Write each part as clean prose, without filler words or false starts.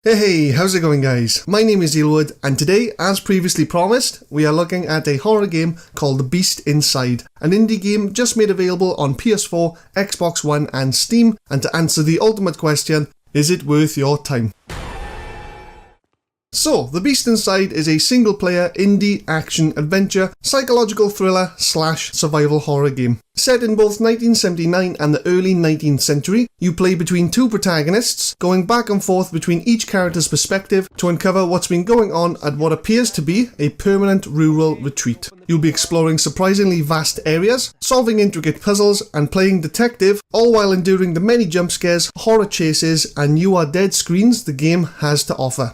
Hey, how's it going guys? My name is Eelwood and today, as previously promised, we are looking at a horror game called The Beast Inside, an indie game just made available on PS4, Xbox One and Steam, and to answer the ultimate question, is it worth your time? So, The Beast Inside is a single-player, indie, action-adventure, psychological thriller / survival horror game. Set in both 1979 and the early 19th century, you play between two protagonists, going back and forth between each character's perspective to uncover what's been going on at what appears to be a permanent rural retreat. You'll be exploring surprisingly vast areas, solving intricate puzzles, and playing detective, all while enduring the many jump scares, horror chases, and you are dead screens the game has to offer.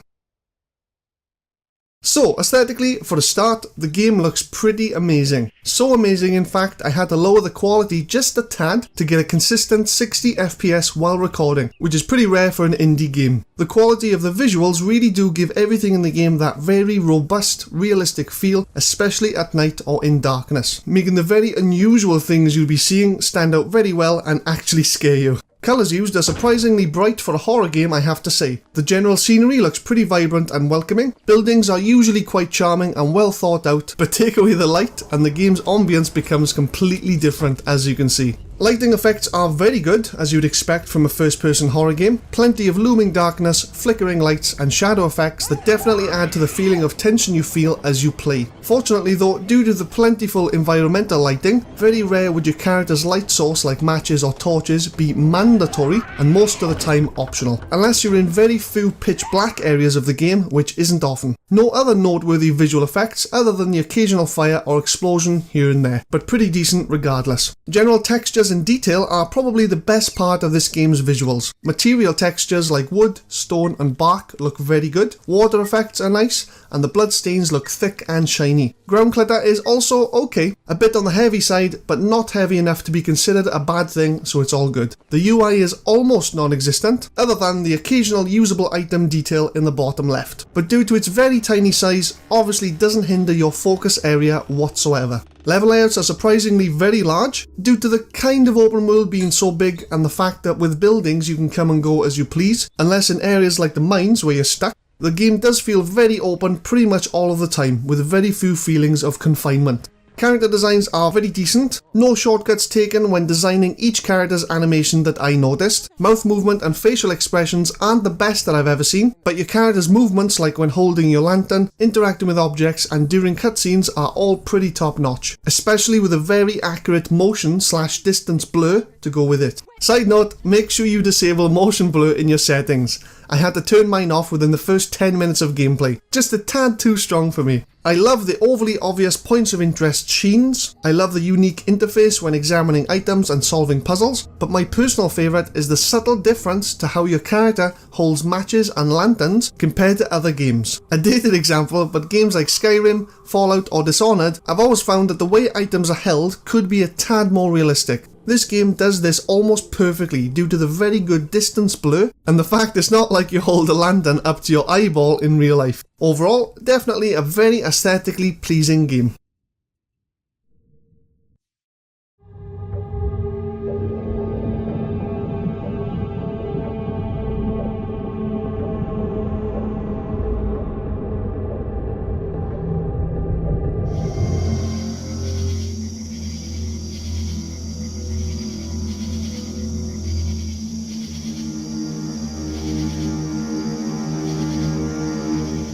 So, aesthetically, for a start, the game looks pretty amazing. So amazing in fact, I had to lower the quality just a tad to get a consistent 60 FPS while recording, which is pretty rare for an indie game. The quality of the visuals really do give everything in the game that very robust, realistic feel, especially at night or in darkness, making the very unusual things you'll be seeing stand out very well and actually scare you. Colours used are surprisingly bright for a horror game, I have to say. The general scenery looks pretty vibrant and welcoming. Buildings are usually quite charming and well thought out, but take away the light and the game's ambience becomes completely different, as you can see. Lighting effects are very good, as you'd expect from a first-person horror game. Plenty of looming darkness, flickering lights, and shadow effects that definitely add to the feeling of tension you feel as you play. Fortunately though, due to the plentiful environmental lighting, very rare would your character's light source like matches or torches be mandatory and most of the time optional, unless you're in very few pitch black areas of the game, which isn't often. No other noteworthy visual effects other than the occasional fire or explosion here and there, but pretty decent regardless. General textures and detail are probably the best part of this game's visuals. Material textures like wood, stone and bark look very good, water effects are nice, and the bloodstains look thick and shiny. Ground clutter is also okay, a bit on the heavy side, but not heavy enough to be considered a bad thing, so it's all good. The UI is almost non-existent, other than the occasional usable item detail in the bottom left, but due to its very tiny size, obviously doesn't hinder your focus area whatsoever. Level layouts are surprisingly very large, due to the kind of open world being so big and the fact that with buildings you can come and go as you please, unless in areas like the mines where you're stuck. The game does feel very open pretty much all of the time, with very few feelings of confinement. Character designs are very decent, no shortcuts taken when designing each character's animation that I noticed. Mouth movement and facial expressions aren't the best that I've ever seen, but your character's movements like when holding your lantern, interacting with objects and during cutscenes are all pretty top notch, especially with a very accurate motion / distance blur to go with it. Side note, make sure you disable motion blur in your settings. I had to turn mine off within the first 10 minutes of gameplay, just a tad too strong for me. I love the overly obvious points of interest sheens, I love the unique interface when examining items and solving puzzles, but my personal favourite is the subtle difference to how your character holds matches and lanterns compared to other games. A dated example, but games like Skyrim, Fallout or Dishonored, I've always found that the way items are held could be a tad more realistic. This game does this almost perfectly due to the very good distance blur and the fact it's not like you hold a lantern up to your eyeball in real life. Overall, definitely a very aesthetically pleasing game.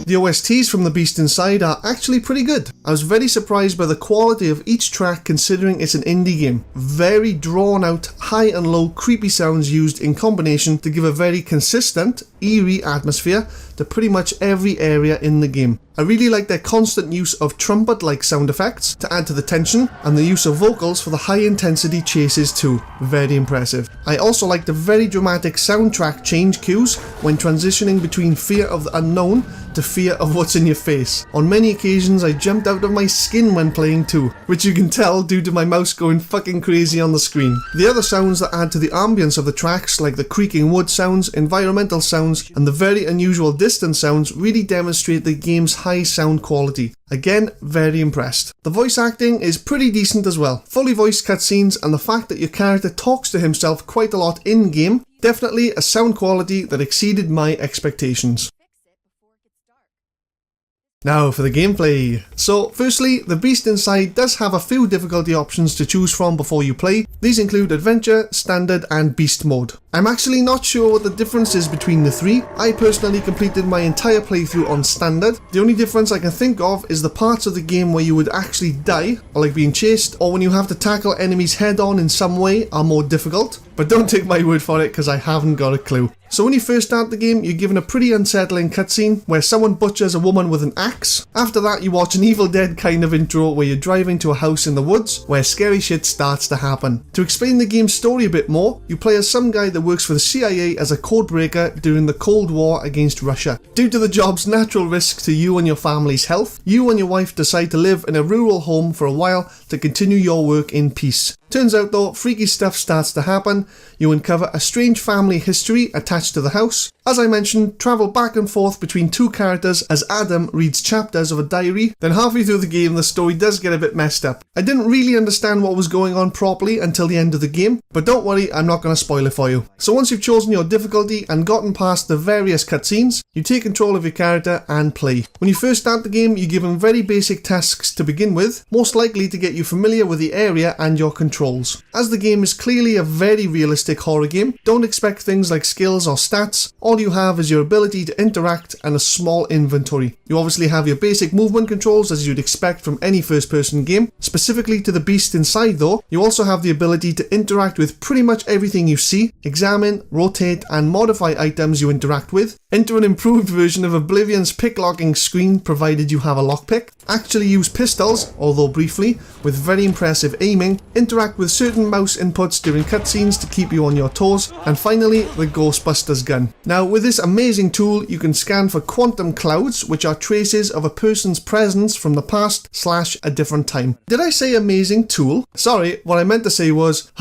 The OSTs from The Beast Inside are actually pretty good. I was very surprised by the quality of each track considering it's an indie game. Very drawn out, high and low creepy sounds used in combination to give a very consistent, eerie atmosphere to pretty much every area in the game. I really like their constant use of trumpet-like sound effects to add to the tension, and the use of vocals for the high-intensity chases too. Very impressive. I also like the very dramatic soundtrack change cues when transitioning between fear of the unknown to fear of what's in your face. On many occasions I jumped out of my skin when playing too, which you can tell due to my mouse going fucking crazy on the screen. The other sounds that add to the ambience of the tracks, like the creaking wood sounds, environmental sounds, and the very unusual distance sounds, really demonstrate the game's high sound quality. Again, very impressed. The voice acting is pretty decent as well. Fully voiced cutscenes and the fact that your character talks to himself quite a lot in-game, definitely a sound quality that exceeded my expectations. Now for the gameplay. So firstly, the Beast Inside does have a few difficulty options to choose from before you play. These include Adventure, Standard and Beast Mode. I'm actually not sure what the difference is between the three. I personally completed my entire playthrough on Standard. The only difference I can think of is the parts of the game where you would actually die, or like being chased, or when you have to tackle enemies head on in some way are more difficult. But don't take my word for it because I haven't got a clue. So when you first start the game, you're given a pretty unsettling cutscene where someone butchers a woman with an axe. After that, you watch an Evil Dead kind of intro where you're driving to a house in the woods where scary shit starts to happen. To explain the game's story a bit more, you play as some guy that works for the CIA as a codebreaker during the Cold War against Russia. Due to the job's natural risk to you and your family's health, you and your wife decide to live in a rural home for a while to continue your work in peace. Turns out though, freaky stuff starts to happen. You uncover a strange family history attached to the house. As I mentioned, travel back and forth between two characters as Adam reads chapters of a diary. Then halfway through the game, the story does get a bit messed up. I didn't really understand what was going on properly until the end of the game, but don't worry, I'm not going to spoil it for you. So once you've chosen your difficulty and gotten past the various cutscenes, you take control of your character and play. When you first start the game, you're given very basic tasks to begin with, most likely to get you familiar with the area and your controls. As the game is clearly a very realistic horror game, don't expect things like skills or stats. All you have is your ability to interact and a small inventory. You obviously have your basic movement controls as you'd expect from any first-person game. Specifically to the Beast Inside though, you also have the ability to interact with pretty much everything you see, examine, rotate and modify items you interact with, enter an improved version of Oblivion's pick-locking screen provided you have a lockpick, actually use pistols, although briefly, with very impressive aiming, interact with certain mouse inputs during cutscenes to keep you on your toes, and finally the Ghostbusters gun. Now with this amazing tool you can scan for quantum clouds, which are traces of a person's presence from the past / a different time. Did I say amazing tool? Sorry, what I meant to say was,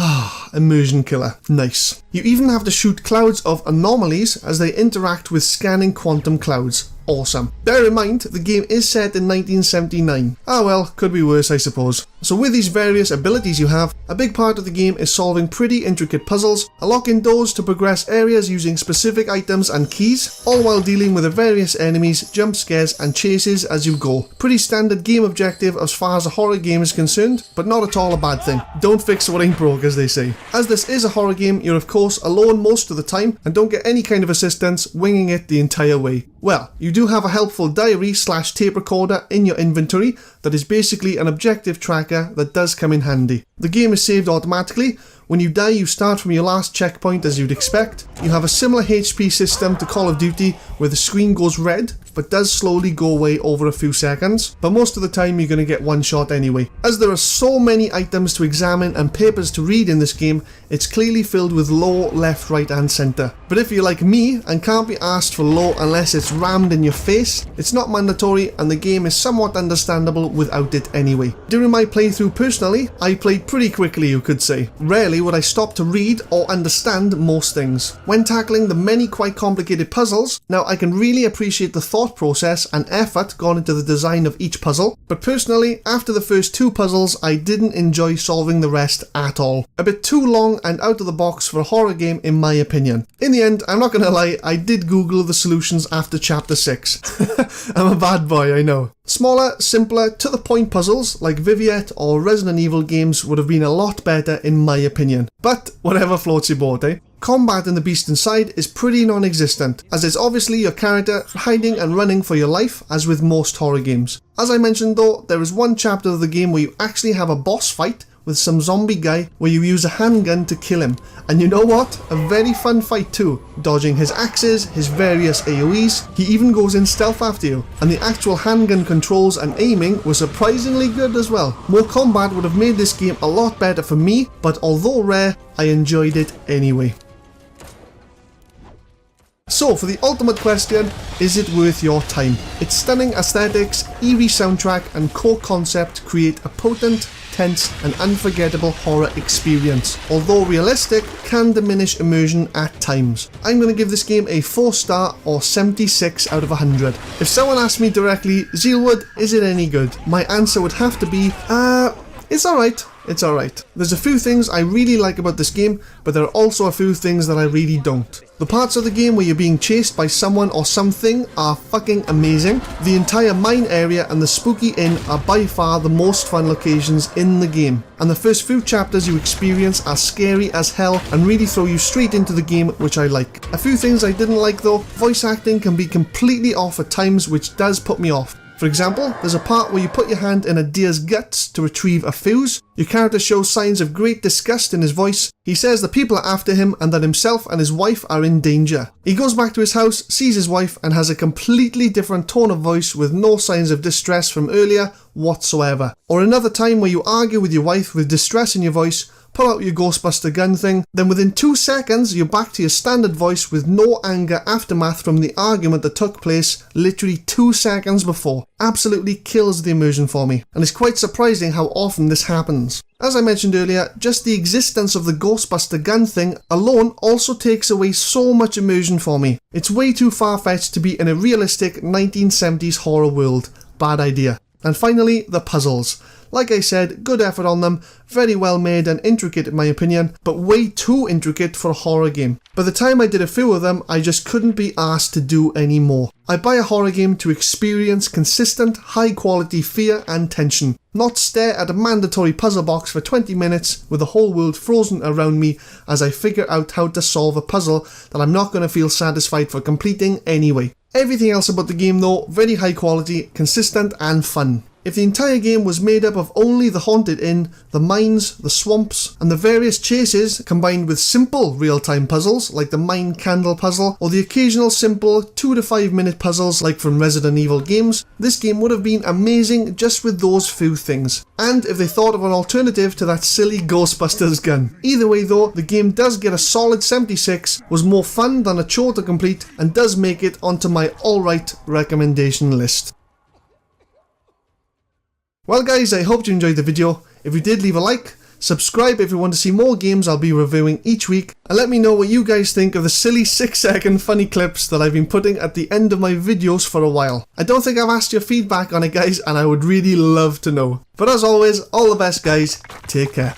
immersion killer. Nice. You even have to shoot clouds of anomalies as they interact with scanning quantum clouds. Awesome. Bear in mind, the game is set in 1979. Ah well, could be worse I suppose. So with these various abilities you have, a big part of the game is solving pretty intricate puzzles, unlocking doors to progress areas using specific items and keys, all while dealing with the various enemies, jump scares and chases as you go. Pretty standard game objective as far as a horror game is concerned, but not at all a bad thing. Don't fix what ain't broke, as they say. As this is a horror game, you're of course alone most of the time and don't get any kind of assistance, winging it the entire way. Well, you do have a helpful diary / tape recorder in your inventory that is basically an objective tracker that does come in handy. The game is saved automatically. When you die, you start from your last checkpoint as you'd expect. You have a similar HP system to Call of Duty where the screen goes red but does slowly go away over a few seconds, but most of the time you're going to get one shot anyway. As there are so many items to examine and papers to read in this game, it's clearly filled with lore left, right and centre. But if you're like me and can't be asked for lore unless it's rammed in your face, it's not mandatory and the game is somewhat understandable without it anyway. During my playthrough personally, I played pretty quickly you could say. Rarely would I stop to read or understand most things. When tackling the many quite complicated puzzles, now I can really appreciate the thought process and effort gone into the design of each puzzle, but personally, after the first two puzzles, I didn't enjoy solving the rest at all. A bit too long and out of the box for a horror game in my opinion. In the end, I'm not gonna lie, I did Google the solutions after chapter 6. I'm a bad boy, I know. Smaller, simpler, to the point puzzles like Viviette or Resident Evil games would have been a lot better in my opinion. But whatever floats your boat, eh? Combat in the Beast Inside is pretty non-existent, as it's obviously your character hiding and running for your life, as with most horror games. As I mentioned though, there is one chapter of the game where you actually have a boss fight with some zombie guy where you use a handgun to kill him. And you know what? A very fun fight too, dodging his axes, his various AoEs, he even goes in stealth after you. And the actual handgun controls and aiming were surprisingly good as well. More combat would have made this game a lot better for me, but although rare, I enjoyed it anyway. So for the ultimate question, is it worth your time? Its stunning aesthetics, eerie soundtrack and core concept create a potent, tense and unforgettable horror experience, although realistic, can diminish immersion at times. I'm going to give this game a 4-star or 76 out of 100. If someone asked me directly, Zealwood, is it any good? My answer would have to be, it's alright. It's alright. There's a few things I really like about this game, but there are also a few things that I really don't. The parts of the game where you're being chased by someone or something are fucking amazing. The entire mine area and the spooky inn are by far the most fun locations in the game. And the first few chapters you experience are scary as hell and really throw you straight into the game, which I like. A few things I didn't like though, voice acting can be completely off at times, which does put me off. For example, there's a part where you put your hand in a deer's guts to retrieve a fuse. Your character shows signs of great disgust in his voice. He says the people are after him and that himself and his wife are in danger. He goes back to his house, sees his wife and has a completely different tone of voice with no signs of distress from earlier whatsoever. Or another time where you argue with your wife with distress in your voice, pull out your Ghostbuster gun thing, then within 2 seconds you're back to your standard voice with no anger aftermath from the argument that took place literally 2 seconds before. Absolutely kills the immersion for me, and it's quite surprising how often this happens. As I mentioned earlier, just the existence of the Ghostbuster gun thing alone also takes away so much immersion for me. It's way too far-fetched to be in a realistic 1970s horror world. Bad idea. And finally, the puzzles. Like I said, good effort on them, very well made and intricate in my opinion, but way too intricate for a horror game. By the time I did a few of them, I just couldn't be asked to do any more. I buy a horror game to experience consistent, high quality fear and tension, not stare at a mandatory puzzle box for 20 minutes with the whole world frozen around me as I figure out how to solve a puzzle that I'm not going to feel satisfied for completing anyway. Everything else about the game though, very high quality, consistent and fun. If the entire game was made up of only the haunted inn, the mines, the swamps, and the various chases combined with simple real-time puzzles like the mine candle puzzle or the occasional simple 2 to 5 minute puzzles like from Resident Evil games, this game would have been amazing just with those few things. And if they thought of an alternative to that silly Ghostbusters gun. Either way though, the game does get a solid 76, was more fun than a chore to complete, and does make it onto my alright recommendation list. Well guys, I hope you enjoyed the video. If you did, leave a like, subscribe if you want to see more games I'll be reviewing each week, and let me know what you guys think of the silly 6-second funny clips that I've been putting at the end of my videos for a while. I don't think I've asked your feedback on it guys, and I would really love to know. But as always, all the best guys, take care.